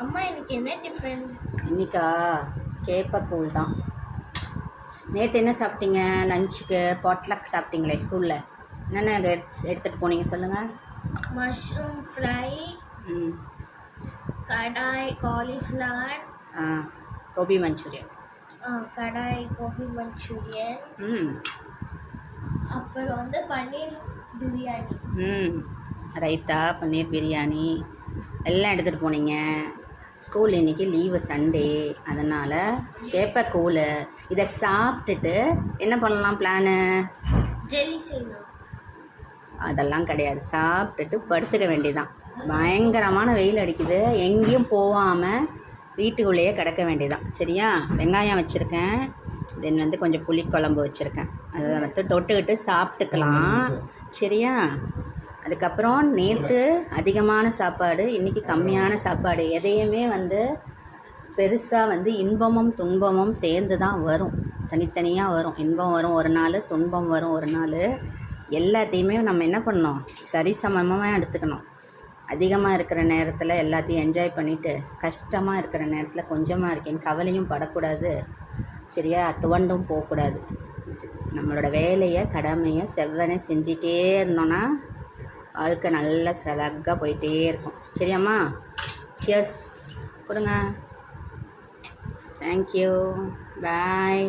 அம்மா எனக்கு என்ன டிஃபன்? இன்னைக்கா கேப்பக்கூழ் தான். நேற்று என்ன சாப்பிட்டீங்க? லஞ்சுக்கு பாட்லக் சாப்பிட்டீங்களே ஸ்கூலில். என்னென்ன எடுத்துகிட்டு போனீங்க சொல்லுங்கள். மஷ்ரூம் ஃப்ரை, கடாய் காலிஃப்ளவர், கோபி மஞ்சூரியன், கடாய் கோபி மஞ்சூரியன், அப்புறம் வந்து பன்னீர் பிரியாணி, ரைத்தா, பன்னீர் பிரியாணி எல்லாம் எடுத்துகிட்டு போனீங்க. ஸ்கூல் இன்றைக்கி லீவு சண்டே, அதனால் கேப்பக்கூழ் இதை சாப்பிட்டுட்டு என்ன பண்ணலாம் பிளானு? ஜெல்லி செய்யணும். அதெல்லாம் கிடையாது, சாப்பிட்டுட்டு படுத்துக்க வேண்டியதான். பயங்கரமான வெயில் அடிக்குது, எங்கேயும் போகாமல் வீட்டுக்குள்ளேயே கிடக்க வேண்டியதான். சரியா? வெங்காயம் வச்சுருக்கேன், தென் வந்து கொஞ்சம் புளிக்குழம்பு வச்சுருக்கேன், அதை வந்து தொட்டுக்கிட்டு சாப்பிட்டுக்கலாம். சரியா? அதுக்கப்புறம் நேற்று அதிகமான சாப்பாடு, இன்றைக்கி கம்மியான சாப்பாடு. எதையுமே வந்து பெருசாக வந்து இன்பமும் துன்பமும் சேர்ந்து தான் வரும், தனித்தனியாக வரும். இன்பம் வரும் ஒரு நாள், துன்பம் வரும் ஒரு நாள். எல்லாத்தையுமே நம்ம என்ன பண்ணணும்? சரிசமமாக எடுத்துக்கணும். அதிகமாக இருக்கிற நேரத்தில் எல்லாத்தையும் என்ஜாய் பண்ணிவிட்டு, கஷ்டமாக இருக்கிற நேரத்தில் கொஞ்சமாக இருக்கேன்னு கவலையும் படக்கூடாது. சரியா? துவண்டும் போகக்கூடாது. நம்மளோட வேலையை கடமையை செவ்வனே செஞ்சிட்டே இருந்தோன்னா வாழ்க்கை நல்லா சலக்காக போயிட்டே இருக்கும். சரியாம்மா? சியர்ஸ் கொடுங்க. தேங்க்யூ, பாய்.